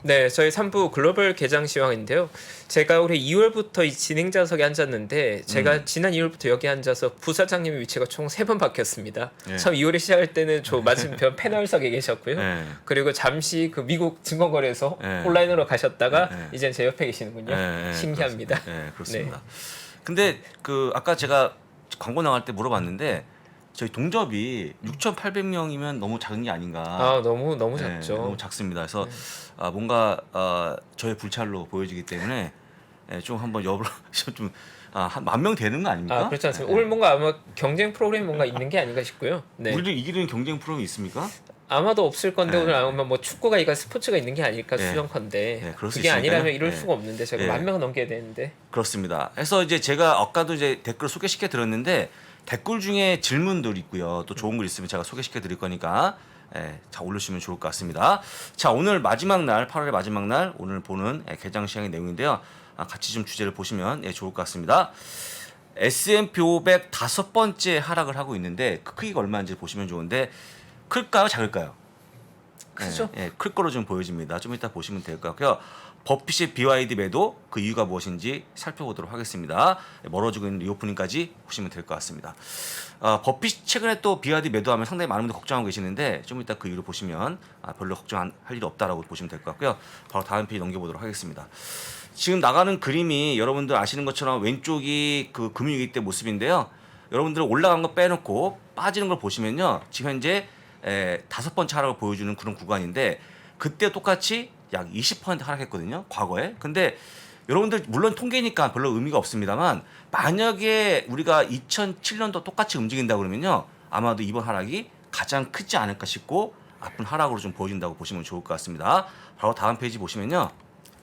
네, 저희 3부 글로벌 개장 시황인데요. 제가 올해 2월부터 이 진행자석에 앉았는데 제가 지난 2월부터 여기 앉아서 부사장님의 위치가 총 3번 바뀌었습니다. 예. 처음 2월에 시작할 때는 저 맞은편 패널석에 계셨고요. 예. 그리고 잠시 그 미국 증권거래소 예. 온라인으로 가셨다가 예. 이젠 제 옆에 계시는군요. 신기합니다. 네, 그렇습니다. 네. 근데 그 아까 제가 광고 나갈 때 물어봤는데 저희 동접이 6,800명이면 너무 작은 게 아닌가. 아, 너무 네, 작죠. 너무 작습니다. 그래서 뭔가 저의 불찰로 보여지기 때문에 좀 한번 여부를 좀한 10,000명 되는 거 아닙니까? 아, 그렇지 않습니다. 오늘 뭔가 아마 경쟁 프로그램이 뭔가 있는 게 아닌가 싶고요. 네. 우리를 이기는 경쟁 프로그램이 있습니까? 아마도 없을 건데 네. 오늘 아마 뭐 축구가 이거 스포츠가 있는 게 아닐까 네. 수정컨대. 네, 그럴 수 그게 있으니까요. 아니라면 이럴 네. 수가 없는데 제가 네. 10,000명 넘겨야 되는데. 그렇습니다. 그래서 이제 제가 아까도 이제 댓글 소개시켜 드렸는데 댓글 중에 질문들 있고요. 또 좋은 글 있으면 제가 소개시켜 드릴 거니까 자 올려주시면 좋을 것 같습니다. 자 오늘 마지막 날 8월의 마지막 날 오늘 보는 개장 시황의 내용인데요. 같이 좀 주제를 보시면 좋을 것 같습니다. S&P 500 5번째 하락을 하고 있는데 그 크기가 얼마인지 보시면 좋은데 클까요 작을까요? 크죠? 클 거로 좀 보여집니다. 좀 이따 보시면 될 것 같고요. 버핏의 BYD 매도 그 이유가 무엇인지 살펴보도록 하겠습니다. 멀어지고 있는 리오프닝까지 보시면 될 것 같습니다. 버핏 최근에 또 BYD 매도하면 상당히 많은 분들 걱정하고 계시는데 좀 이따 그 이유를 보시면 별로 걱정할 일이 없다라고 보시면 될 것 같고요. 바로 다음 페이지 넘겨보도록 하겠습니다. 지금 나가는 그림이 여러분들 아시는 것처럼 왼쪽이 그 금융위기 때 모습인데요. 여러분들 올라간 거 빼놓고 빠지는 걸 보시면요. 지금 현재 5번째 하락을 보여주는 그런 구간인데 그때 똑같이 약 20% 하락했거든요. 과거에. 근데 여러분들 물론 통계니까 별로 의미가 없습니다만 만약에 우리가 2007년도 똑같이 움직인다 그러면요. 아마도 이번 하락이 가장 크지 않을까 싶고 아픈 하락으로 좀 보여진다고 보시면 좋을 것 같습니다. 바로 다음 페이지 보시면요.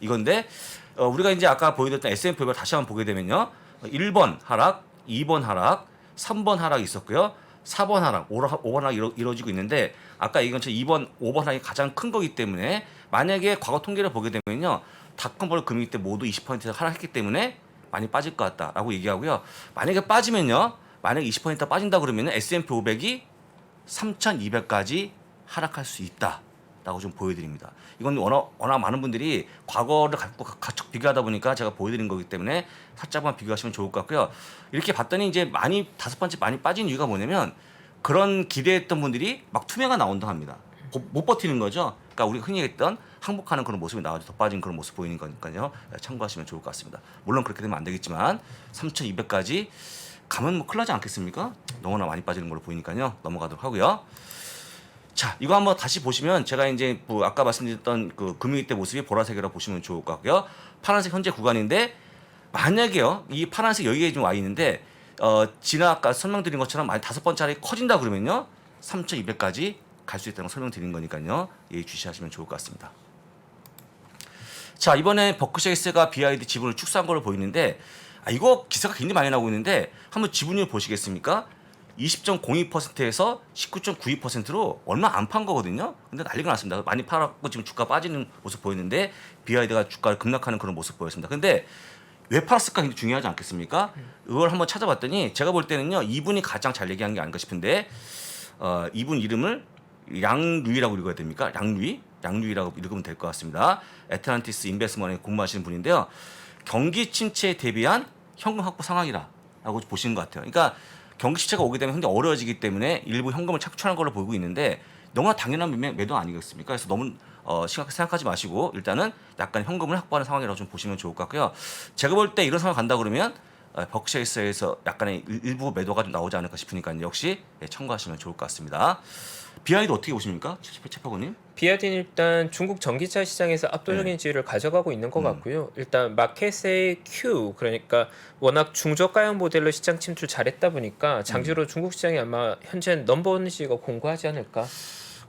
이건데 우리가 이제 아까 보여드렸던 S&P 500을 다시 한번 보게 되면요. 1번 하락, 2번 하락, 3번 하락이 있었고요. 4번 하락, 5번 하락 이루어지고 있는데 아까 얘기한 것처럼 2번, 5번 하락이 가장 큰 거기 때문에 만약에 과거 통계를 보게 되면요. 닷컴벌 금융위 때 모두 20% 하락했기 때문에 많이 빠질 것 같다라고 얘기하고요. 만약에 빠지면요. 만약에 20% 빠진다 그러면 S&P 500이 3,200까지 하락할 수 있다라고 좀 보여드립니다. 이건 워낙 많은 분들이 과거를 갖고 가축 비교하다 보니까 제가 보여드린 거기 때문에 살짝만 비교하시면 좋을 것 같고요. 이렇게 봤더니 이제 많이 5번째 많이 빠진 이유가 뭐냐면 그런 기대했던 분들이 막 투매가 나온다 합니다. 못 버티는 거죠. 그러니까 우리가 흔히 했던 항복하는 그런 모습이 나와서 더 빠진 그런 모습 보이는 거니까요. 참고하시면 좋을 것 같습니다. 물론 그렇게 되면 안 되겠지만 3,200까지 가면 뭐 큰일 나지 않겠습니까? 너무나 많이 빠지는 걸로 보이니까요. 넘어가도록 하고요. 자, 이거 한번 다시 보시면 제가 이제 뭐 아까 말씀드렸던 그 금융위 때 모습이 보라색이라고 보시면 좋을 것 같고요. 파란색 현재 구간인데 만약에요, 이 파란색 여기에 좀 와 있는데 지난 아까 설명드린 것처럼 만약 5번째 하락이 커진다 그러면요, 3,200까지 갈 수 있다는 걸 설명드린 거니까요, 주시하시면 좋을 것 같습니다. 자, 이번에 버크셔에스가 BYD 지분을 축소한 걸로 보이는데 이거 기사가 굉장히 많이 나오고 있는데 한번 지분율 보시겠습니까? 20.02%에서 19.92%로 얼마 안 판 거거든요. 근데 난리가 났습니다. 많이 팔았고 지금 주가 빠지는 모습 보였는데 BYD가 주가를 급락하는 그런 모습 보였습니다. 근데 왜 팔았을까 굉장히 중요하지 않겠습니까? 이걸 한번 찾아봤더니 제가 볼 때는요, 이분이 가장 잘 얘기한 게 아닌가 싶은데 이분 이름을 량류이라고 읽어야 됩니까? 량류이라고 읽으면 될 것 같습니다. 애틀란티스 인베스먼트에 공부하시는 분인데요. 경기 침체에 대비한 현금 확보 상황이라고 보시는 것 같아요. 그러니까 경기 침체가 오게 되면 굉장히 어려워지기 때문에 일부 현금을 착취하는 걸로 보이고 있는데 너무나 당연한 매도 아니겠습니까? 그래서 너무 심각하게 생각하지 마시고 일단은 약간 현금을 확보하는 상황이라고 좀 보시면 좋을 것 같고요. 제가 볼 때 이런 상황 간다 그러면 버크셔에스에서 약간의 일부 매도가 좀 나오지 않을까 싶으니까 역시 참고하시면 좋을 것 같습니다. BYD 어떻게 보십니까? 최파고님? BYD는 일단 중국 전기차 시장에서 압도적인 지위를 가져가고 있는 것 같고요. 일단 마켓의 Q, 그러니까 워낙 중저가형 모델로 시장 침투 잘했다 보니까 장기로 중국 시장이 아마 현재 넘버원 시가 공고하지 않을까.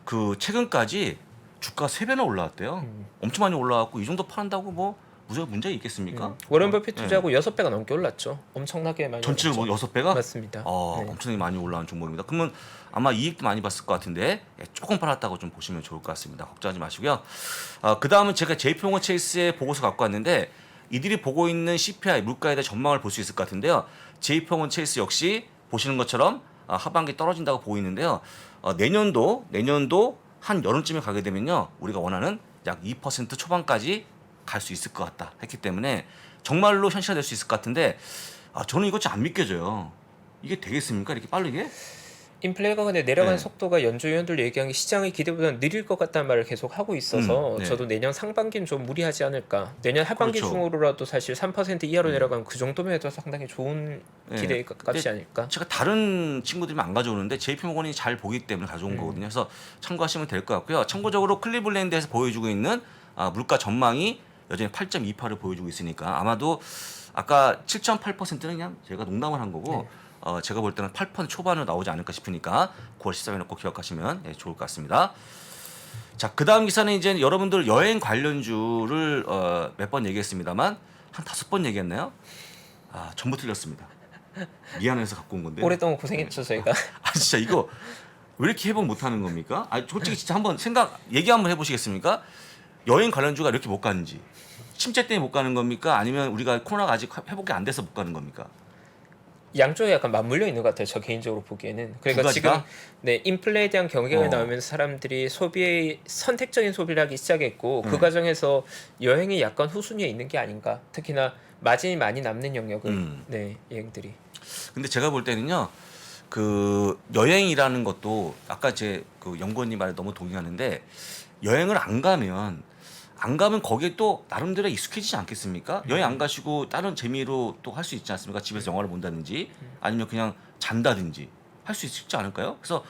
그 최근까지 주가 3배나 올라왔대요. 엄청 많이 올라왔고 이 정도 판다고 뭐 문제가 있겠습니까? 워런 버핏 투자하고 6배가 넘게 올랐죠. 엄청나게 많이. 전체로 올랐죠. 뭐 6배가? 맞습니다. 네. 엄청나게 많이 올라온 종목입니다. 그러면 아마 이익도 많이 봤을 것 같은데 조금 팔았다고 좀 보시면 좋을 것 같습니다. 걱정하지 마시고요. 그 다음은 제가 JP모건 체이스의 보고서 갖고 왔는데 이들이 보고 있는 CPI 물가에 대한 전망을 볼 수 있을 것 같은데요. JP모건 체이스 역시 보시는 것처럼 하반기 떨어진다고 보이는데요. 내년도 한 여름쯤에 가게 되면요, 우리가 원하는 약 2% 초반까지 갈 수 있을 것 같다 했기 때문에 정말로 현실화될 수 있을 것 같은데 저는 이거 좀 안 믿겨져요. 이게 되겠습니까? 이렇게 빠르게? 인플레가 근데 내려가는 네. 속도가 연준 위원들 얘기한 게 시장의 기대보다는 느릴 것 같다는 말을 계속 하고 있어서 네. 저도 내년 상반기는 좀 무리하지 않을까. 내년 하반기 그렇죠. 중으로라도 사실 3% 이하로 내려가면 그 정도면 해도 상당히 좋은 네. 기대 값이 아닐까. 제가 다른 친구들이면 안 가져오는데 JP모건이 잘 보기 때문에 가져온 거거든요. 그래서 참고하시면 될 것 같고요. 참고적으로 클리블랜드에서 보여주고 있는 물가 전망이 여전히 8.28을 보여주고 있으니까 아마도 아까 7.8%는 그냥 제가 농담을 한 거고 제가 볼 때는 8% 초반으로 나오지 않을까 싶으니까 9월 13일 꼭 기억하시면 좋을 것 같습니다. 자, 그 다음 기사는 이제 여러분들 여행 관련주를 몇 번 얘기했습니다만 한 5번 얘기했나요? 전부 틀렸습니다. 미안해서 갖고 온 건데. 오랫동안 고생했죠 저희가. 진짜 이거 왜 이렇게 해석 못하는 겁니까? 솔직히 진짜 한번 얘기 한번 해보시겠습니까? 여행 관련주가 이렇게 못 가는지 침체 때문에 못 가는 겁니까? 아니면 우리가 코로나가 아직 회복이 안 돼서 못 가는 겁니까? 양쪽에 약간 맞물려 있는 것 같아요. 저 개인적으로 보기에는. 그러니까 두 지금 가지가? 인플레에 대한 경계가 어. 나오면서 사람들이 소비에 선택적인 소비를 하기 시작했고 그 네. 과정에서 여행이 약간 후순위에 있는 게 아닌가. 특히나 마진이 많이 남는 영역은 여행들이. 근데 제가 볼 때는요, 그 여행이라는 것도 아까 제 그 연구원님 말에 너무 동의하는데 여행을 안 가면 거기에 또 나름대로 익숙해지지 않겠습니까? 여행 안 가시고 다른 재미로 또 할 수 있지 않습니까? 집에서 영화를 본다든지 아니면 그냥 잔다든지 할 수 있지 않을까요? 그래서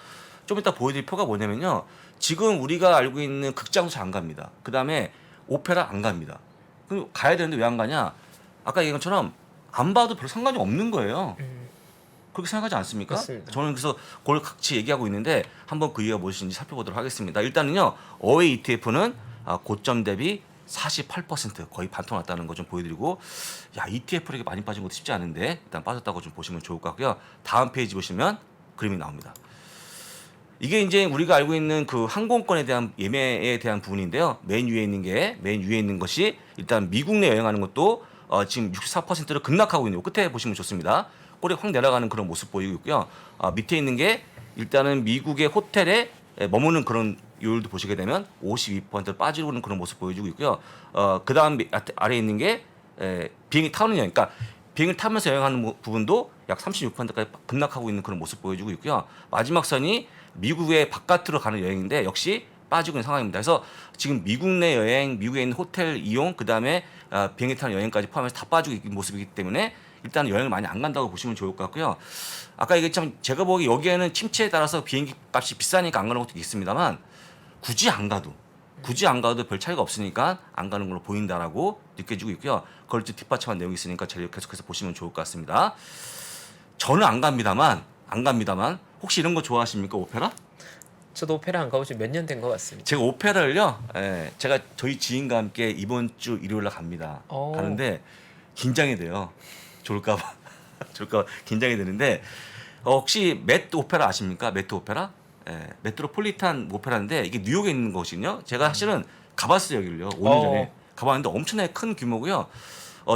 좀 이따 보여드릴 표가 뭐냐면요. 지금 우리가 알고 있는 극장도 잘 안 갑니다. 그 다음에 오페라 안 갑니다. 그럼 가야 되는데 왜 안 가냐? 아까 얘기한 것처럼 안 봐도 별 상관이 없는 거예요. 그렇게 생각하지 않습니까? 맞습니다. 저는 그래서 그걸 같이 얘기하고 있는데 한번 그 이유가 무엇인지 살펴보도록 하겠습니다. 일단은요. 어웨이 ETF는 고점 대비 48% 거의 반토 났다는 거 좀 보여드리고 ETF를 이렇게 많이 빠진 것도 쉽지 않은데 일단 빠졌다고 좀 보시면 좋을 것 같고요. 다음 페이지 보시면 그림이 나옵니다. 이게 이제 우리가 알고 있는 그 항공권에 대한 예매에 대한 부분인데요. 맨 위에 있는 것이 일단 미국 내 여행하는 것도 지금 64%를 급락하고 있는 거 끝에 보시면 좋습니다. 꼬리 확 내려가는 그런 모습 보이고 있고요. 밑에 있는 게 일단은 미국의 호텔에 머무는 그런 요율도 보시게 되면 52% 빠지고 있는 그런 모습 보여주고 있고요. 그 다음 아래에 있는 게 비행기 타는 여행, 그러니까 비행을 타면서 여행하는 부분도 약 36%까지 급락하고 있는 그런 모습 보여주고 있고요. 마지막 선이 미국의 바깥으로 가는 여행인데 역시 빠지고 있는 상황입니다. 그래서 지금 미국 내 여행, 미국에 있는 호텔 이용, 그 다음에 비행기 타는 여행까지 포함해서 다 빠지고 있는 모습이기 때문에 일단 여행을 많이 안 간다고 보시면 좋을 것 같고요. 아까 얘기했지만 제가 보기 여기에는 침체에 따라서 비행기 값이 비싸니까 안 가는 것도 있습니다만 굳이 안 가도 별 차이가 없으니까 안 가는 걸로 보인다라고 느껴지고 있고요. 그걸 좀 뒷받침한 내용이 있으니까 계속해서 보시면 좋을 것 같습니다. 저는 안 갑니다만 혹시 이런 거 좋아하십니까? 오페라? 저도 오페라 안 가본 지 몇 년 된 것 같습니다. 제가 오페라를요, 제가 저희 지인과 함께 이번 주 일요일 날 갑니다. 오. 가는데 긴장이 돼요. 졸까봐 긴장이 되는데 혹시 메트 오페라 아십니까? 메트 오페라? 메트로폴리탄 오페라인데 이게 뉴욕에 있는 곳이거든요. 제가 사실은 가봤어요 여기를요. 5년 전에 가봤는데 엄청나게 큰 규모고요.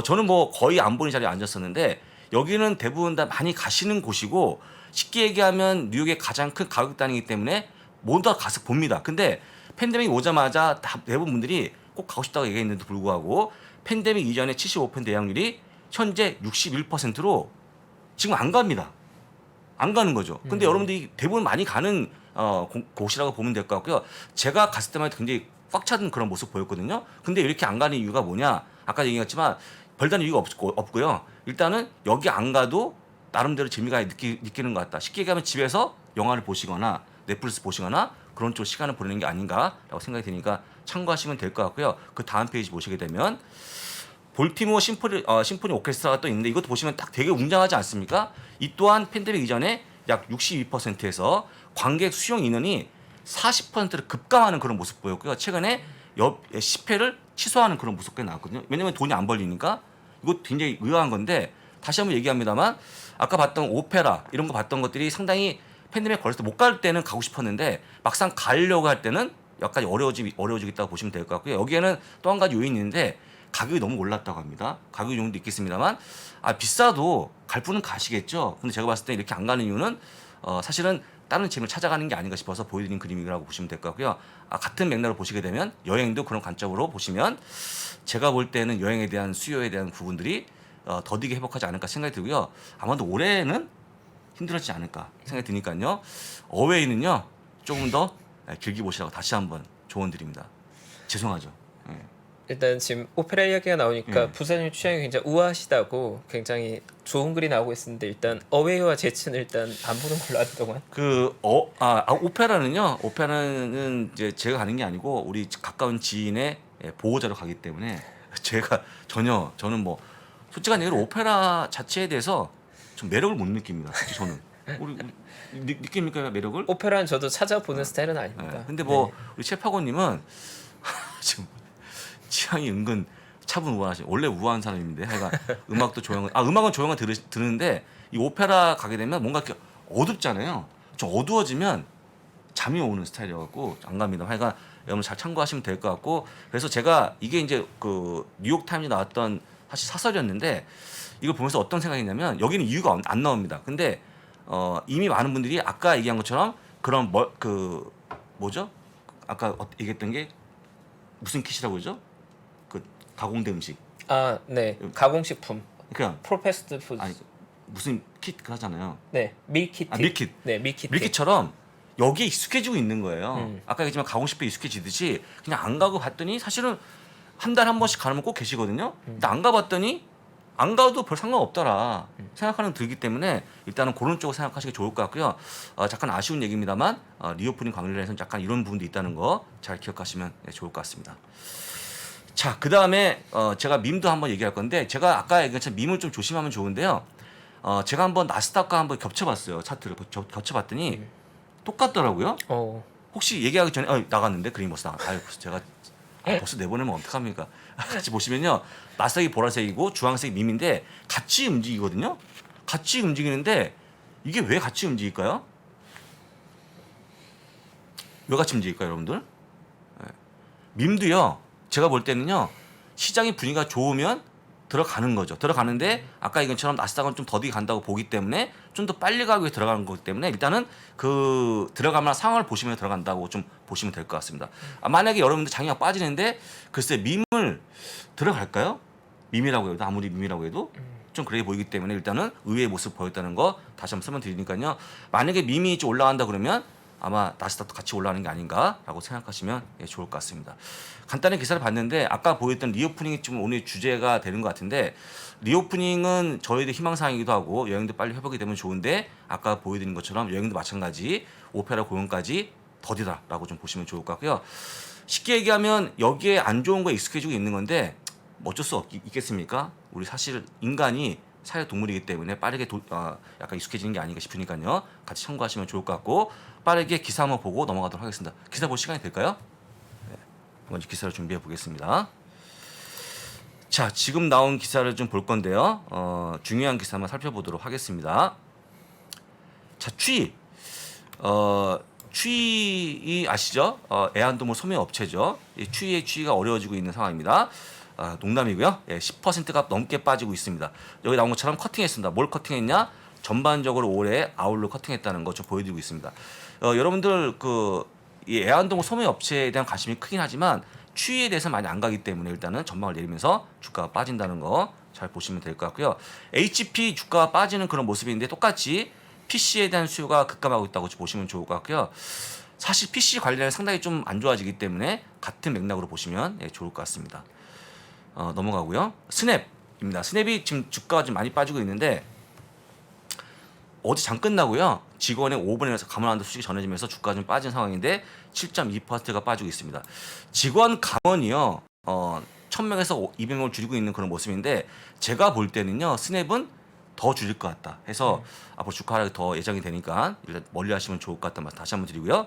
저는 뭐 거의 안 보는 자리에 앉았었는데 여기는 대부분 다 많이 가시는 곳이고 쉽게 얘기하면 뉴욕의 가장 큰 가격단이기 때문에 모두 다 가서 봅니다. 근데 팬데믹 오자마자 대부분 분들이 꼭 가고 싶다고 얘기했는데도 불구하고 팬데믹 이전에 75% 예약률이 현재 61%로 지금 안 갑니다. 안 가는 거죠. 근데 여러분들이 대부분 많이 가는 곳이라고 보면 될 것 같고요. 제가 갔을 때만 해도 굉장히 꽉 찬 그런 모습 보였거든요. 근데 이렇게 안 가는 이유가 뭐냐? 아까 얘기했지만 별다른 이유가 없고요. 일단은 여기 안 가도 나름대로 재미가 느끼는 것 같다. 쉽게 얘기하면 집에서 영화를 보시거나 넷플릭스 보시거나 그런 쪽 시간을 보내는 게 아닌가라고 생각이 드니까 참고하시면 될 것 같고요. 그 다음 페이지 보시게 되면 볼티모어 심포니 오케스트라가 또 있는데 이것도 보시면 딱 되게 웅장하지 않습니까? 이 또한 팬데믹 이전에 약 62%에서 관객 수용 인원이 40%를 급감하는 그런 모습 보였고요. 최근에 10회를 취소하는 그런 모습까지 나왔거든요. 왜냐하면 돈이 안 벌리니까. 이거 굉장히 의아한 건데 다시 한번 얘기합니다만 아까 봤던 오페라 이런 거 봤던 것들이 상당히 팬데믹 걸렸을 때 못 갈 때는 가고 싶었는데 막상 가려고 할 때는 약간 어려워지겠다고 보시면 될 것 같고요. 여기에는 또 한 가지 요인이 있는데 가격이 너무 올랐다고 합니다. 가격 요인도 있겠습니다만 비싸도 갈 분은 가시겠죠. 근데 제가 봤을 때 이렇게 안 가는 이유는 사실은 다른 재미를 찾아가는 게 아닌가 싶어서 보여드린 그림이라고 보시면 될 것 같고요. 같은 맥락을 보시게 되면 여행도 그런 관점으로 보시면 제가 볼 때는 여행에 대한 수요에 대한 부분들이 더디게 회복하지 않을까 생각이 들고요. 아마도 올해는 힘들었지 않을까 생각이 드니까요. 어웨이는요 조금 더 길게 보시라고 다시 한번 조언 드립니다. 죄송하죠. 예. 일단 지금 오페라 이야기가 나오니까 예. 부사님 취향이 굉장히 우아하시다고 굉장히 좋은 글이 나오고 있었는데 일단 어웨이와 제츠는 일단 안 보는 걸로 하는 동안 오페라는요. 오페라는 이제 제가 가는 게 아니고 우리 가까운 지인의 보호자로 가기 때문에 제가 저는 뭐 솔직한 얘기로 오페라 자체에 대해서 좀 매력을 못 느낍니다. 솔직히 저는 우리 느낍니까 매력을? 오페라는 저도 찾아보는 스타일은 네. 아닙니다. 근데 뭐 네. 우리 최파고님은 지금 취향이 은근 차분우아하시. 원래 우아한 사람인데, 하여간 음악도 조용한. 음악은 조용한 들으는데 이 오페라 가게 되면 뭔가 이렇게 어둡잖아요. 좀 어두워지면 잠이 오는 스타일이어갖고 안 갑니다. 하여간 여러분 잘 참고하시면 될 것 같고 그래서 제가 이게 이제 그 뉴욕 타임즈 나왔던 사실 사설이었는데 이걸 보면서 어떤 생각이냐면 여기는 이유가 안 나옵니다. 근데 이미 많은 분들이 아까 얘기한 것처럼 그런 뭐죠? 아까 얘기했던 게 무슨 킷이라고 그러죠? 그 가공된 음식. 네. 가공식품. 그냥 프로페스드 푸드. 아니 무슨 킷 그러잖아요. 네. 밀키트. 밀킷. 네, 밀키트. 밀킷처럼 여기에 익숙해지고 있는 거예요. 아까 얘기했지만 가공식품에 익숙해지듯이 그냥 안 가고 봤더니 사실은 한 달에 한 번씩 가는 꼭 계시거든요. 근데 안 가봤더니 안 가도 별 상관없더라 생각하는 들기 때문에 일단은 그런 쪽을 생각하시기 좋을 것 같고요. 잠깐 아쉬운 얘기입니다만 리오프닝 관련해서는 약간 이런 부분도 있다는 거 잘 기억하시면 좋을 것 같습니다. 자, 그 다음에 제가 밈도 한번 얘기할 건데 제가 아까 얘기한 것처럼 밈을 좀 조심하면 좋은데요. 제가 한번 나스닥과 한번 겹쳐봤어요. 차트를 겹쳐봤더니 똑같더라고요. 혹시 얘기하기 전에 나갔는데 그림 벌써 벌써 제가 벌써 내보내면 어떡합니까? 같이 보시면요. 나스닥이 보라색이고 주황색이 밈인데 같이 움직이거든요. 같이 움직이는데 이게 왜 같이 움직일까요? 왜 같이 움직일까요, 여러분들? 밈도요. 제가 볼 때는요. 시장의 분위기가 좋으면 들어가는 거죠. 들어가는데 아까 얘기처럼 나스닥은 좀 더디게 간다고 보기 때문에 좀 더 빨리 가기 위해 들어가는 거기 때문에 일단은 그 들어가면 상황을 보시면 들어간다고 좀 보시면 될 것 같습니다. 만약에 여러분들 장기가 빠지는데 글쎄 밈을 들어갈까요? 밈이라고 해도 아무리 밈이라고 해도 좀 그래 보이기 때문에 일단은 의외의 모습 보였다는 거 다시 한번 설명드리니까요. 만약에 밈이 좀 올라간다 그러면 아마 나스닥도 같이 올라가는 게 아닌가라고 생각하시면 좋을 것 같습니다. 간단히 기사를 봤는데 아까 보였던 리오프닝이 좀 오늘 주제가 되는 것 같은데 리오프닝은 저희들 희망사항이기도 하고 여행도 빨리 회복이 되면 좋은데 아까 보여드린 것처럼 여행도 마찬가지 오페라 공연까지 더디다라고 좀 보시면 좋을 것 같고요. 쉽게 얘기하면 여기에 안 좋은 거에 익숙해지고 있는 건데 뭐 어쩔 수 있겠습니까? 우리 사실 인간이 사회 동물이기 때문에 빠르게 약간 익숙해지는 게 아닌가 싶으니까요. 같이 참고하시면 좋을 것 같고 빠르게 기사 한번 보고 넘어가도록 하겠습니다. 기사 볼 시간이 될까요? 네. 먼저 기사를 준비해 보겠습니다. 자, 지금 나온 기사를 좀 볼 건데요. 중요한 기사만 살펴보도록 하겠습니다. 자, 추위 아시죠? 애완동물 소매 업체죠. 이 추위의 추위가 어려워지고 있는 상황입니다. 농담이고요. 10%가 넘게 빠지고 있습니다. 여기 나온 것처럼 커팅했습니다. 뭘 커팅했냐? 전반적으로 올해 아울러 커팅했다는 거 좀 보여드리고 있습니다. 여러분들 이 애완동물 소매 업체에 대한 관심이 크긴 하지만 추위에 대해서 많이 안 가기 때문에 일단은 전망을 내리면서 주가가 빠진다는 거 잘 보시면 될 것 같고요. HP 주가가 빠지는 그런 모습인데 똑같이 PC에 대한 수요가 급감하고 있다고 보시면 좋을 것 같고요. 사실 PC 관련은 상당히 좀 안 좋아지기 때문에 같은 맥락으로 보시면 좋을 것 같습니다. 넘어가고요. 스냅입니다. 스냅이 지금 주가가 좀 많이 빠지고 있는데 어제 장 끝나고요. 직원의 5분에서 감원한다 소식이 전해지면서 주가가 좀 빠진 상황인데 7.2%가 빠지고 있습니다. 직원 감원이요. 1000명에서 200명을 줄이고 있는 그런 모습인데 제가 볼 때는요. 스냅은 더 줄일 것 같다 해서 앞으로 주가 하락이 더 예정이 되니까 일단 멀리 하시면 좋을 것 같다는 말씀 다시 한번 드리고요.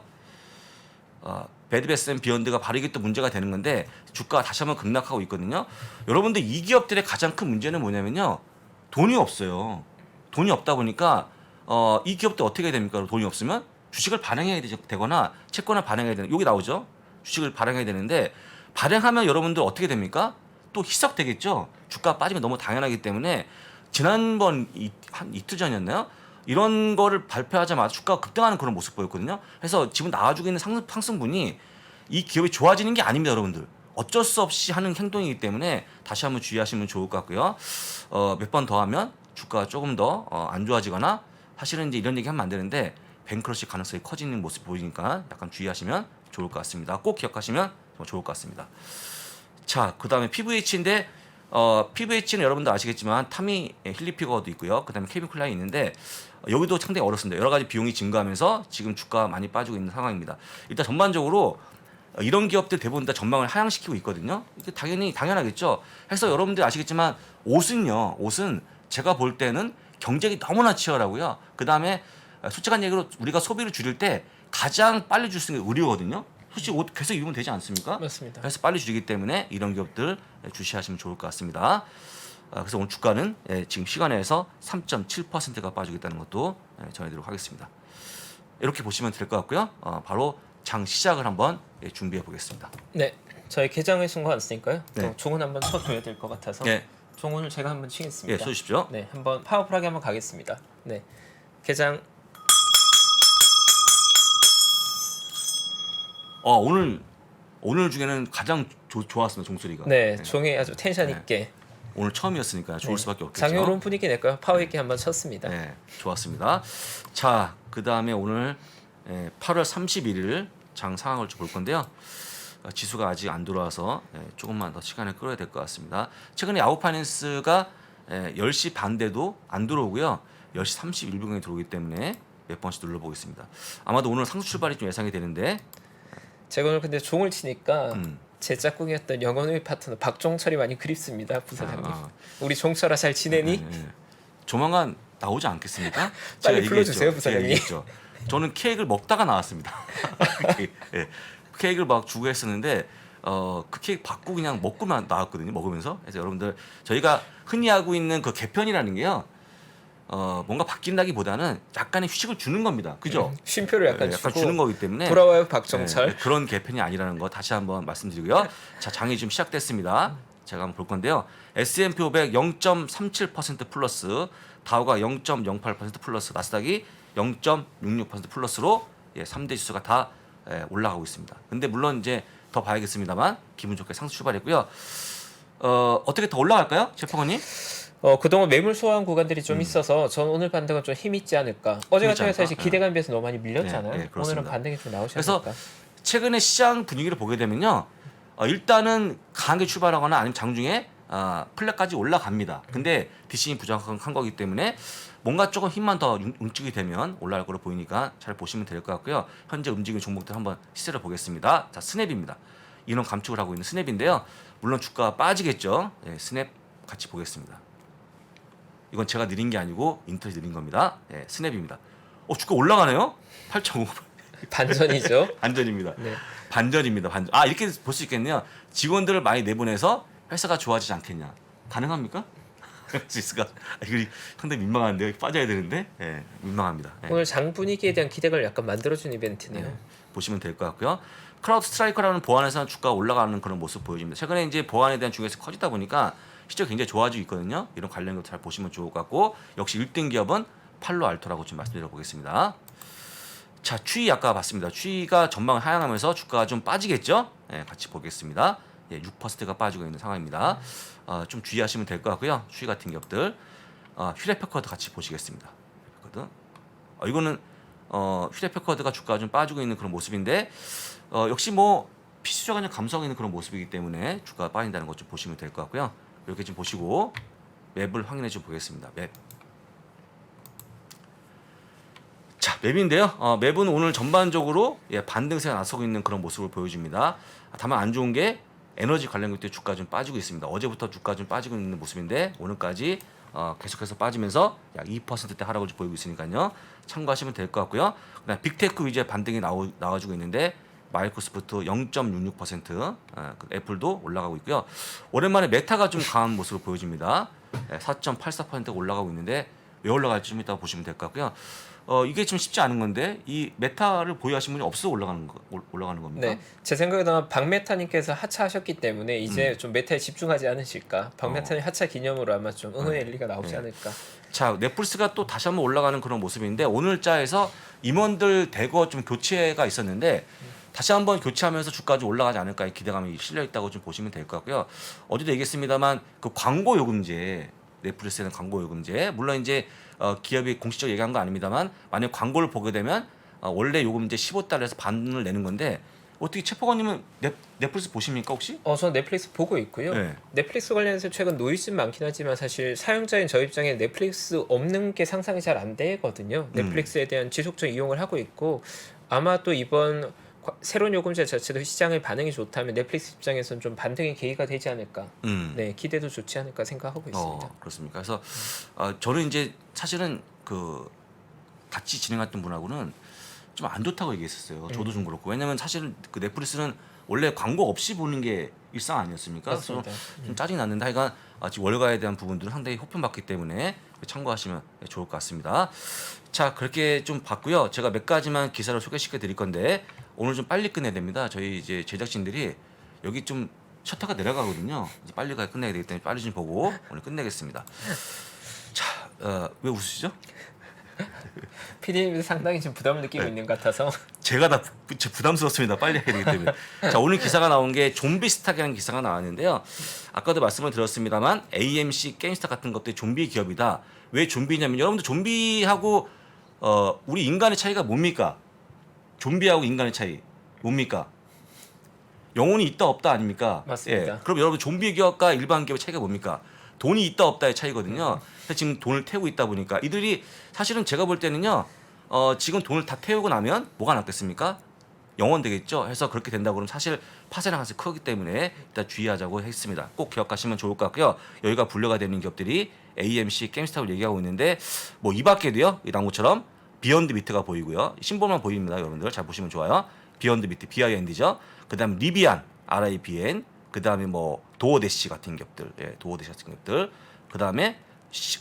배드베스 앤 비욘드가 바로 이게 또 문제가 되는 건데 주가가 다시 한번 급락하고 있거든요. 여러분들 이 기업들의 가장 큰 문제는 뭐냐면요. 돈이 없어요. 돈이 없다 보니까 이 기업들 어떻게 됩니까? 돈이 없으면 주식을 발행해야 되거나 채권을 발행해야 되는 여기 나오죠. 주식을 발행해야 되는데 발행하면 여러분들 어떻게 됩니까? 또 희석되겠죠. 주가 빠지면 너무 당연하기 때문에 지난번 한 이틀 전이었나요? 이런 거를 발표하자마자 주가가 급등하는 그런 모습 보였거든요. 그래서 지금 나와주고 있는 상승분이 이 기업이 좋아지는 게 아닙니다, 여러분들. 어쩔 수 없이 하는 행동이기 때문에 다시 한번 주의하시면 좋을 것 같고요. 몇 번 더 하면 주가가 조금 더 안 좋아지거나 사실은 이제 이런 얘기 하면 안 되는데 뱅크러시 가능성이 커지는 모습 보이니까 약간 주의하시면 좋을 것 같습니다. 꼭 기억하시면 좋을 것 같습니다. 자, 그다음에 PVH인데 PVH는 여러분도 아시겠지만 타미 힐리피거도 있고요. 그다음에 케빈 클라이 있는데 여기도 상당히 어렵습니다. 여러 가지 비용이 증가하면서 지금 주가가 많이 빠지고 있는 상황입니다. 일단 전반적으로 이런 기업들 대부분 다 전망을 하향시키고 있거든요. 이게 당연하겠죠. 그래서 여러분들 아시겠지만 옷은 제가 볼 때는 경쟁이 너무나 치열하고요. 그다음에 솔직한 얘기로 우리가 소비를 줄일 때 가장 빨리 줄 수 있는 게 의류거든요. 솔직히 옷 계속 입으면 되지 않습니까? 맞습니다. 그래서 빨리 줄이기 때문에 이런 기업들 주시하시면 좋을 것 같습니다. 그래서 오늘 주가는 지금 시간에서 3.7%가 빠지고 있다는 것도 전해드리도록 하겠습니다. 이렇게 보시면 될 것 같고요. 바로 장 시작을 한번 준비해 보겠습니다. 네, 저희 개장의 순간 왔으니까요. 네. 또 종은 한번 쳐줘야 될 것 같아서 네. 종을 제가 한번 치겠습니다. 예, 쏘십시오. 네, 한번 파워풀하게 한번 가겠습니다. 네, 개장. 오늘 중에는 가장 좋았습니다, 종소리가. 네, 종이 아주 텐션 네. 있게. 오늘 처음이었으니까 좋을 네. 수밖에 없겠죠. 장요로운 분위기 낼까요? 파워 있게 한번 쳤습니다. 네, 좋았습니다. 자, 그 다음에 오늘 8월 31일 장 상황을 좀 볼 건데요. 지수가 아직 안 들어와서 조금만 더 시간을 끌어야 될 것 같습니다. 최근에 야후파이낸스가 10시 반대도 안 들어오고요. 10시 31분경에 들어오기 때문에 몇 번씩 눌러보겠습니다. 아마도 오늘 상승 출발이 좀 예상이 되는데 제가 오늘 근데 종을 치니까 제 짝꿍이었던 영원의 파트너 박종철이 많이 그립습니다, 부사장님. 우리 종철아 잘 지내니? 조만간 나오지 않겠습니까? 빨리 불러주세요, 부사장님. 저는 케이크를 먹다가 나왔습니다. 케이크를 막 주고 했었는데 그 케이크 받고 그냥 먹고만 나왔거든요. 먹으면서. 그래서 여러분들 저희가 흔히 하고 있는 그 개편이라는 게요. 뭔가 바뀐다기보다는 약간의 휴식을 주는 겁니다. 그죠? 쉼표를 약간 약간 주고 주는 거기 때문에 돌아와요, 박종철. 그런 개편이 아니라는 거 다시 한번 말씀드리고요. 자, 장이 좀 시작됐습니다. 제가 한번 볼 건데요. S&P 500 0.37% 플러스, 다우가 0.08% 플러스, 나스닥이 0.66% 플러스로 3대 지수가 다 올라가고 있습니다. 근데 물론 이제 더 봐야겠습니다만 기분 좋게 상승 출발했고요. 어떻게 더 올라갈까요, 제퍼건님? 그동안 매물 소화한 구간들이 좀 있어서 저는 오늘 반등은 좀 힘 있지 않을까. 어제 같은 경우 사실 기대감에 비해서 너무 많이 밀렸잖아요. 네, 오늘은 반등이 좀 나오지 그래서 않을까. 최근에 시장 분위기를 보게 되면요, 일단은 강하게 출발하거나 아니면 장중에 플랫까지 올라갑니다. 근데 디신이 부족한 거기 때문에 뭔가 조금 힘만 더 움직이게 되면 올라갈 거로 보이니까 잘 보시면 될 것 같고요. 현재 움직이는 종목들 한번 시세를 보겠습니다. 자, 스냅입니다. 인원 감축을 하고 있는 스냅인데요. 물론 주가가 빠지겠죠. 스냅 같이 보겠습니다. 이건 제가 느린 게 아니고 인터넷이 느린 겁니다. 스냅입니다. 주가 올라가네요. 8.5. 반전이죠. 반전입니다. 네. 반전입니다. 반전. 이렇게 볼 수 있겠네요. 직원들을 많이 내보내서 회사가 좋아지지 않겠냐. 가능합니까? 수 있을까? 이거 상당히 민망한데요. 빠져야 되는데 민망합니다. 오늘 장 분위기에 대한 기대감을 약간 만들어준 이벤트네요. 보시면 될 것 같고요. 크라우드 스트라이커라는 보안에서는 주가가 올라가는 그런 모습 보여집니다. 최근에 이제 보안에 대한 중요성이 커지다 보니까 실적이 굉장히 좋아지고 있거든요. 이런 관련 것도 잘 보시면 좋을 것 같고, 역시 1등 기업은 팔로알토라고 좀 말씀드려 보겠습니다. 자, 추이 아까 봤습니다. 추이가 전망을 하향하면서 주가가 좀 빠지겠죠? 같이 보겠습니다. 6%가 빠지고 있는 상황입니다. 좀 주의하시면 될 것 같고요. 추이 같은 기업들, 휴대패커드 같이 보시겠습니다. 휴대패커드. 이거는 휴대패커드가 주가가 좀 빠지고 있는 그런 모습인데, 역시 뭐 PC 수요가 그냥 감소하고 있는 그런 모습이기 때문에 주가가 빠진다는 것 좀 보시면 될 것 같고요. 이렇게 좀 보시고 맵을 확인해 좀 보겠습니다. 맵. 자, 맵인데요. 맵은 오늘 전반적으로 반등세가 나서고 있는 그런 모습을 보여줍니다. 다만 안 좋은 게 에너지 관련 기업들 주가 좀 빠지고 있습니다. 어제부터 주가 좀 빠지고 있는 모습인데 오늘까지 계속해서 빠지면서 약 2%대 하락을 보이고 있으니까요. 참고하시면 될 것 같고요. 그다음 빅테크 위주의 반등이 나와주고 있는데 마이크로소프트 0.66%, 애플도 올라가고 있고요. 오랜만에 메타가 좀 강한 모습을 보여줍니다. 4.84%가 올라가고 있는데 왜 올라갈지 좀 이따 보시면 될 것 같고요. 이게 좀 쉽지 않은 건데 이 메타를 보유하신 분이 없어서 올라가는 겁니까? 네, 제 생각에는 아마 박메타님께서 하차하셨기 때문에 이제 좀 메타에 집중하지 않으실까. 박메타님 하차 기념으로 아마 좀 응원의 엘리가 나오지 않을까. 자, 넷플릭스가 또 다시 한번 올라가는 그런 모습인데 오늘자에서 임원들 대거 좀 교체가 있었는데 다시 한번 교체하면서 주가가 좀 올라가지 않을까 의 기대감이 실려 있다고 좀 보시면 될 것 같고요. 어제도 얘기했습니다만 그 광고 요금제, 넷플릭스에는 광고 요금제 물론 이제 기업이 공식적으로 얘기한 거 아닙니다만 만약 광고를 보게 되면 원래 요금제 15달러에서 반을 내는 건데 어떻게 최포관님은 넷플릭스 보십니까 혹시? 저 넷플릭스 보고 있고요. 네. 넷플릭스 관련해서 최근 노이즈는 많긴 하지만 사실 사용자인 저 입장에 넷플릭스 없는 게 상상이 잘 안 되거든요. 넷플릭스에 대한 지속적 이용을 하고 있고 아마 또 이번 새로운 요금제 자체도 시장의 반응이 좋다면 넷플릭스 입장에서는 좀 반등의 계기가 되지 않을까. 네, 기대도 좋지 않을까 생각하고 있습니다. 그렇습니까? 그래서 저는 이제 사실은 그 같이 진행했던 분하고는 좀 안 좋다고 얘기했었어요. 저도 좀 그렇고 왜냐면 사실 그 넷플릭스는 원래 광고 없이 보는 게 일상 아니었습니까? 맞습니다. 좀 짜증이 났는데 하여간 지금 월가에 대한 부분들은 상당히 호평받기 때문에 참고하시면 좋을 것 같습니다. 자, 그렇게 좀 봤고요. 제가 몇 가지만 기사를 소개시켜 드릴 건데 오늘 좀 빨리 끝내야 됩니다. 저희 이제 제작진들이 여기 좀 셔터가 내려가거든요. 이제 빨리 끝내야 되기 때문에 빨리 좀 보고 오늘 끝내겠습니다. 자, 왜 웃으시죠? PD님도 상당히 좀 부담을 느끼고 있는 것 같아서 제가 다 부담스럽습니다. 빨리 해야 되기 때문에. 자, 오늘 기사가 나온 게 좀비 스탁이라는 기사가 나왔는데요. 아까도 말씀을 드렸습니다만 AMC, 게임스타 같은 것들이 좀비 기업이다. 왜 좀비냐면 여러분들 좀비하고 우리 인간의 차이가 뭡니까? 좀비하고 인간의 차이 뭡니까? 영혼이 있다 없다 아닙니까? 맞습니다. 예. 그럼 여러분 좀비 기업과 일반 기업의 차이가 뭡니까? 돈이 있다 없다의 차이거든요. 그래서 지금 돈을 태우고 있다 보니까 이들이 사실은 제가 볼 때는요. 지금 돈을 다 태우고 나면 뭐가 남겠습니까? 영원 되겠죠. 해서 그렇게 된다고 그러면 사실 파생할 가능성이 크기 때문에 일단 주의하자고 했습니다. 꼭 기억하시면 좋을 것 같고요. 여기가 분류가 되는 기업들이 AMC, 게임스탑을 얘기하고 있는데 뭐 이 밖에도요. 이 나무처럼 비욘드 미트가 보이고요. 심볼만 보입니다. 여러분들 잘 보시면 좋아요. 비욘드 미트, BIND죠. 그다음 리비안, RIBN. 그다음에 뭐 도어대시 같은 기업들, 도어대시 같은 기업들. 그다음에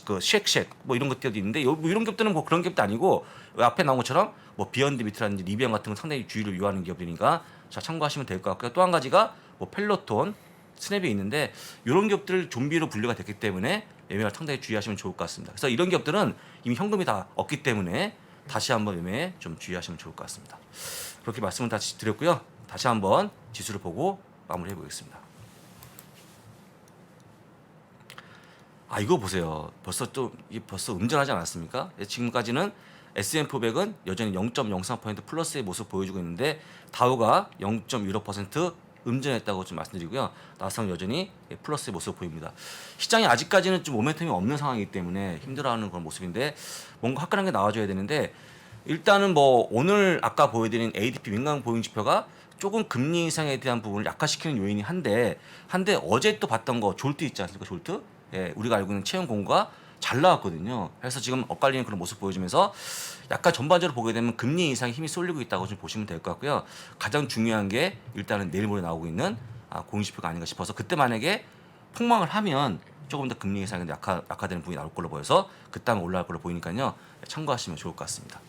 그 쉑쉑 뭐 이런 것들도 있는데 뭐 이런 기업들은 뭐 그런 기업도 아니고 앞에 나온 것처럼 뭐 비욘드 미트라든지 리비안 같은 건 상당히 주의를 요하는 기업들이니까 자 참고하시면 될 것 같고요. 또 한 가지가 뭐 펠로톤, 스냅이 있는데 이런 기업들 좀비로 분류가 됐기 때문에 매매를 상당히 주의하시면 좋을 것 같습니다. 그래서 이런 기업들은 이미 현금이 다 없기 때문에 다시 한번 매매에 좀 주의하시면 좋을 것 같습니다. 그렇게 말씀을 다시 드렸고요. 다시 한번 지수를 보고 마무리해 보겠습니다. 이거 보세요. 벌써 음전하지 않았습니까? 지금까지는 S&P 500은 여전히 0.03% 플러스의 모습 보여주고 있는데 다우가 0.15% 음전했다고 좀 말씀드리고요. 나스닥은 여전히 플러스의 모습 보입니다. 시장이 아직까지는 좀 모멘텀이 없는 상황이기 때문에 힘들어하는 그런 모습인데 뭔가 화끈한 게 나와줘야 되는데 일단은 뭐 오늘 아까 보여드린 ADP 민감 보행 지표가 조금 금리 인상에 대한 부분을 약화시키는 요인이 한데 어제 또 봤던 거 졸트 있지 않습니까? 졸트? 우리가 알고 있는 채용 공고가 잘 나왔거든요. 그래서 지금 엇갈리는 그런 모습 보여주면서 약간 전반적으로 보게 되면 금리 인상에 힘이 쏠리고 있다고 좀 보시면 될 것 같고요. 가장 중요한 게 일단은 내일 모레 나오고 있는 공시지표가 아닌가 싶어서 그때 만약에 폭망을 하면 조금 더 금리 인상에 약화되는 부분이 나올 걸로 보여서 그때 한번 올라갈 걸로 보이니까요. 참고하시면 좋을 것 같습니다.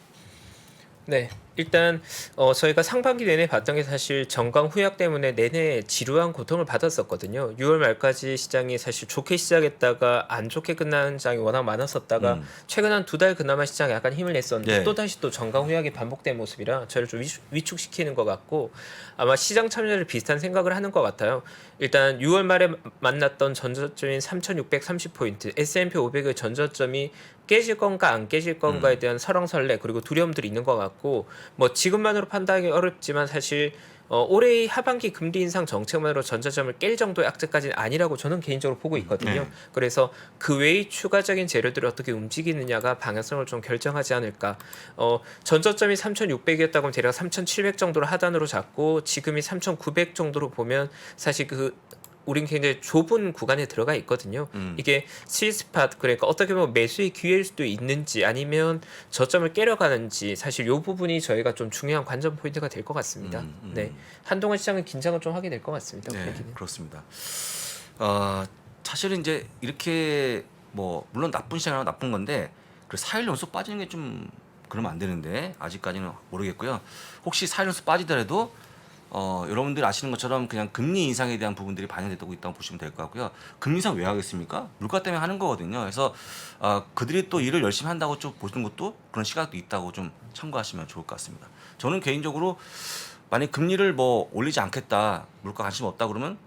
네, 일단 저희가 상반기 내내 봤던 게 사실 정강 후약 때문에 내내 지루한 고통을 받았었거든요. 6월 말까지 시장이 사실 좋게 시작했다가 안 좋게 끝나는 장이 워낙 많았었다가 최근 한 2달 그나마 시장에 약간 힘을 냈었는데 또 다시 또 정강 후약이 반복된 모습이라 저를 좀 위축시키는 것 같고 아마 시장 참여자를 비슷한 생각을 하는 것 같아요. 일단 6월 말에 만났던 전저점인 3,630포인트, S&P 500의 전저점이 깨질 건가 안 깨질 건가에 대한 설왕설래 그리고 두려움들이 있는 것 같고 뭐 지금만으로 판단하기 어렵지만 사실 올해 하반기 금리 인상 정책만으로 전저점을 깰 정도의 악재까지는 아니라고 저는 개인적으로 보고 있거든요. 그래서 그 외의 추가적인 재료들이 어떻게 움직이느냐가 방향성을 좀 결정하지 않을까. 전저점이 3,600이었다고 하면 대략 3,700 정도로 하단으로 잡고 지금이 3,900 정도로 보면 사실 우린 굉장히 좁은 구간에 들어가 있거든요. 이게 스윗스팟 그러니까 어떻게 보면 매수의 기회일 수도 있는지 아니면 저점을 깨려 가는지 사실 이 부분이 저희가 좀 중요한 관전 포인트가 될 것 같습니다. 네, 한동안 시장은 긴장을 좀 하게 될 것 같습니다. 네, 그렇습니다. 사실은 이제 이렇게 뭐 물론 나쁜 시장이라면 나쁜 건데 그 4일 연속 빠지는 게 좀 그러면 안 되는데 아직까지는 모르겠고요. 혹시 4일 연속 빠지더라도 여러분들 아시는 것처럼 그냥 금리 인상에 대한 부분들이 반영되고 있다고 보시면 될 것 같고요. 금리 인상 왜 하겠습니까? 물가 때문에 하는 거거든요. 그래서 그들이 또 일을 열심히 한다고 좀 보시는 것도 그런 시각도 있다고 좀 참고하시면 좋을 것 같습니다. 저는 개인적으로 만약 금리를 뭐 올리지 않겠다, 물가 관심 없다 그러면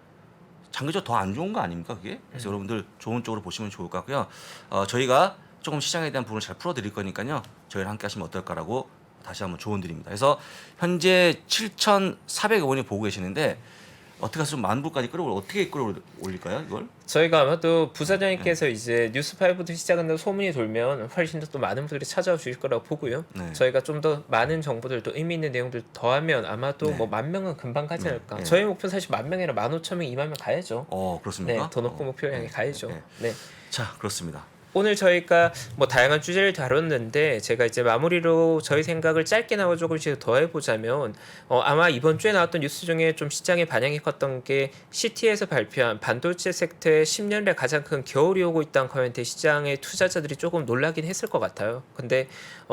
장기적으로 더 안 좋은 거 아닙니까 그게? 그래서 여러분들 좋은 쪽으로 보시면 좋을 것 같고요. 저희가 조금 시장에 대한 부분을 잘 풀어드릴 거니까요. 저희랑 함께 하시면 어떨까라고 다시 한번 조언 드립니다. 그래서 현재 7,400억 원이 보고 계시는데 어떻게 해서 좀 만불까지 어떻게 끌어올릴까요 이걸? 저희가 아마도 부사장님께서 이제 뉴스5도 시작한다는 소문이 돌면 훨씬 더 또 많은 분들이 찾아와 주실 거라고 보고요. 네. 저희가 좀 더 많은 정보들도 의미 있는 내용들 더하면 아마도 네. 뭐 10,000명은 금방 가지 않을까. 네. 저희 목표 사실 10,000명이라 15,000명, 20,000명 가야죠. 그렇습니까? 네, 더 높은 목표를 향해 가야죠. 네. 자, 그렇습니다. 오늘 저희가 뭐 다양한 주제를 다뤘는데 제가 이제 마무리로 저희 생각을 짧게나마 조금씩 더 해보자면 아마 이번 주에 나왔던 뉴스 중에 좀 시장에 반영이 컸던 게 CT에서 발표한 반도체 섹터에 10년째 가장 큰 겨울이 오고 있다는 코멘트에 시장의 투자자들이 조금 놀라긴 했을 것 같아요. 근데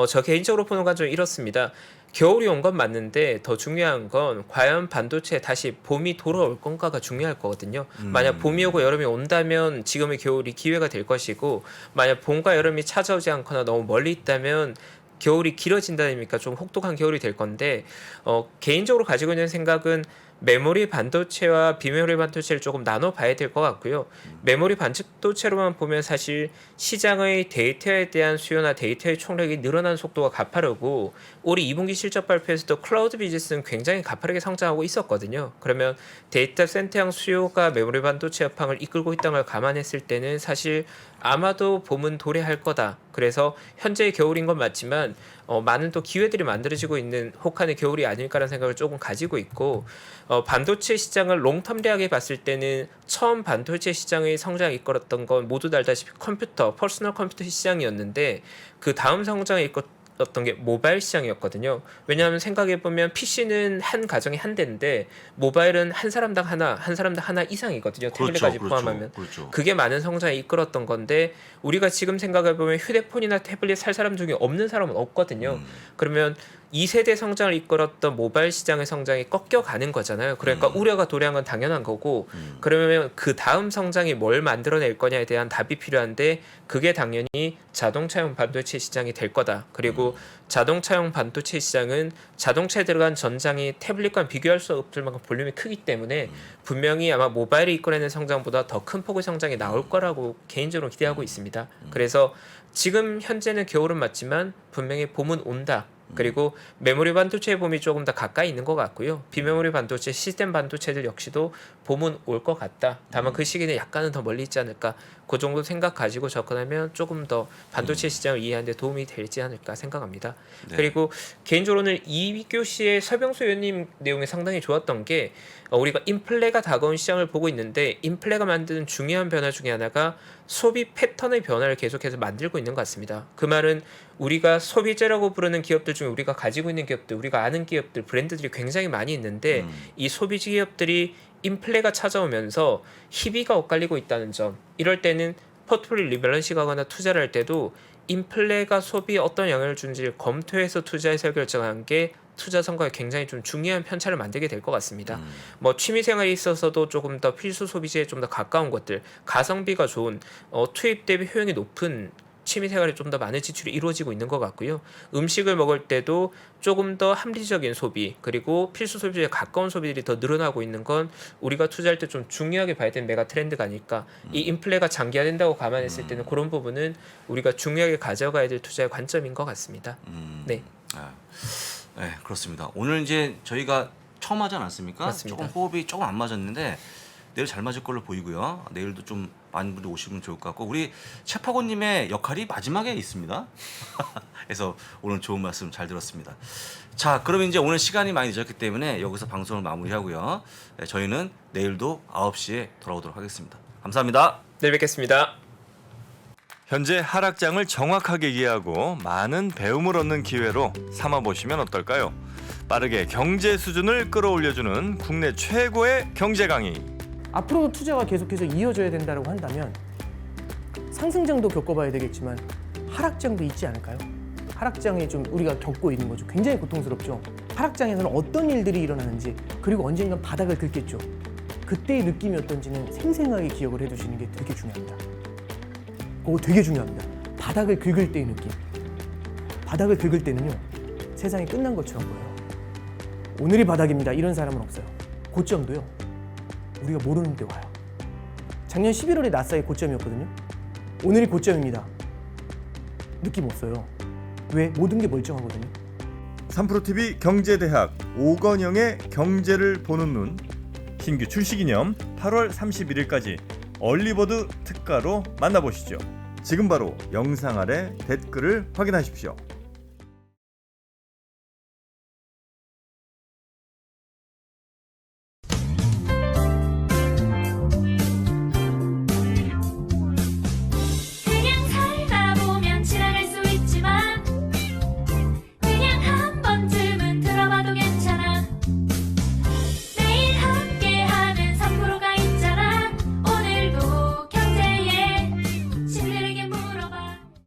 저 개인적으로 보는 건 좀 이렇습니다. 겨울이 온 건 맞는데 더 중요한 건 과연 반도체에 다시 봄이 돌아올 건가가 중요할 거거든요. 만약 봄이 오고 여름이 온다면 지금의 겨울이 기회가 될 것이고 만약 봄과 여름이 찾아오지 않거나 너무 멀리 있다면 겨울이 길어진다니까 좀 혹독한 겨울이 될 건데 개인적으로 가지고 있는 생각은 메모리 반도체와 비메모리 반도체를 조금 나눠 봐야 될 것 같고요. 메모리 반도체로만 보면 사실 시장의 데이터에 대한 수요나 데이터의 총력이 늘어나는 속도가 가파르고 올해 2분기 실적 발표에서도 클라우드 비즈니스는 굉장히 가파르게 성장하고 있었거든요. 그러면 데이터 센터형 수요가 메모리 반도체 업황을 이끌고 있다는 걸 감안했을 때는 사실 아마도 봄은 도래할 거다. 그래서 현재의 겨울인 건 맞지만 많은 또 기회들이 만들어지고 있는 혹한의 겨울이 아닐까라는 생각을 조금 가지고 있고 반도체 시장을 롱텀리하게 봤을 때는 처음 반도체 시장의 성장을 이끌었던 건 모두 알다시피 컴퓨터, 퍼스널 컴퓨터 시장이었는데 그 다음 성장을 이끌었던 게 모바일 시장이었거든요. 왜냐하면 생각해보면 PC는 한 가정에 한 대인데 모바일은 한 사람당 하나 이상이거든요. 태블릿까지 포함하면. 그렇죠. 그게 많은 성장을 이끌었던 건데 우리가 지금 생각해보면 휴대폰이나 태블릿 살 사람 중에 없는 사람은 없거든요. 그러면 2세대 성장을 이끌었던 모바일 시장의 성장이 꺾여가는 거잖아요. 그러니까 우려가 도래한 건 당연한 거고 그러면 그 다음 성장이 뭘 만들어낼 거냐에 대한 답이 필요한데 그게 당연히 자동차용 반도체 시장이 될 거다. 그리고 자동차용 반도체 시장은 자동차에 들어간 전장이 태블릿과 비교할 수 없을 만큼 볼륨이 크기 때문에 분명히 아마 모바일이 이끌어내는 성장보다 더 큰 폭의 성장이 나올 거라고 개인적으로 기대하고 있습니다. 그래서 지금 현재는 겨울은 맞지만 분명히 봄은 온다. 그리고 메모리 반도체의 봄이 조금 더 가까이 있는 것 같고요. 비메모리 반도체, 시스템 반도체들 역시도 봄은 올 것 같다. 다만 그 시기는 약간은 더 멀리 있지 않을까. 그 정도 생각 가지고 접근하면 조금 더 반도체 시장을 이해하는 데 도움이 되지 않을까 생각합니다. 네. 그리고 개인적으로는 이휘교 씨의 서병수 의원님 내용이 상당히 좋았던 게 우리가 인플레가 다가온 시장을 보고 있는데 인플레가 만드는 중요한 변화 중에 하나가 소비 패턴의 변화를 계속해서 만들고 있는 것 같습니다. 그 말은 우리가 소비재라고 부르는 기업들 중에 우리가 가지고 있는 기업들, 우리가 아는 기업들, 브랜드들이 굉장히 많이 있는데 이 소비지 기업들이 인플레가 찾아오면서 희비가 엇갈리고 있다는 점. 이럴 때는 포트폴리오 리밸런싱하거나 투자를 할 때도 인플레가 소비에 어떤 영향을 주는지를 검토해서 투자해서 결정한 게 투자 성과에 굉장히 좀 중요한 편차를 만들게 될 것 같습니다. 뭐 취미 생활에 있어서도 조금 더 필수 소비재에 좀 더 가까운 것들, 가성비가 좋은 투입 대비 효용이 높은 취미생활에 좀 더 많은 지출이 이루어지고 있는 것 같고요. 음식을 먹을 때도 조금 더 합리적인 소비 그리고 필수 소비재에 가까운 소비들이 더 늘어나고 있는 건 우리가 투자할 때 좀 중요하게 봐야 되는 메가 트렌드가 아닐까. 이 인플레가 장기화된다고 감안했을 때는 그런 부분은 우리가 중요하게 가져가야 될 투자의 관점인 것 같습니다. 네. 네, 그렇습니다. 오늘 이제 저희가 처음 하지 않았습니까? 맞습니다. 조금 호흡이 조금 안 맞았는데 내일 잘 맞을 걸로 보이고요. 내일도 좀 많은 분들 오시면 좋을 것 같고 우리 최파고님의 역할이 마지막에 있습니다. 그래서 오늘 좋은 말씀 잘 들었습니다. 자, 그럼 이제 오늘 시간이 많이 늦었기 때문에 여기서 방송을 마무리하고요. 네, 저희는 내일도 9시에 돌아오도록 하겠습니다. 감사합니다. 내일 뵙겠습니다. 현재 하락장을 정확하게 이해하고 많은 배움을 얻는 기회로 삼아보시면 어떨까요? 빠르게 경제 수준을 끌어올려주는 국내 최고의 경제 강의. 앞으로도 투자가 계속해서 이어져야 된다고 한다면 상승장도 겪어봐야 되겠지만 하락장도 있지 않을까요? 하락장에 좀 우리가 겪고 있는 거죠. 굉장히 고통스럽죠. 하락장에서는 어떤 일들이 일어나는지 그리고 언젠간 바닥을 긁겠죠. 그때의 느낌이 어떤지는 생생하게 기억을 해두시는 게 되게 중요합니다. 그거 되게 중요합니다. 바닥을 긁을 때의 느낌. 바닥을 긁을 때는요, 세상이 끝난 것처럼 보여요. 오늘이 바닥입니다. 이런 사람은 없어요. 고점도요, 우리가 모르는데 와요. 작년 11월에 나스닥이 고점이었거든요. 오늘이 고점입니다. 느낌 없어요. 왜? 모든 게 멀쩡하거든요. 3프로TV 경제대학 오건영의 경제를 보는 눈 신규 출시 기념 8월 31일까지 얼리버드 특가로 만나보시죠. 지금 바로 영상 아래 댓글을 확인하십시오.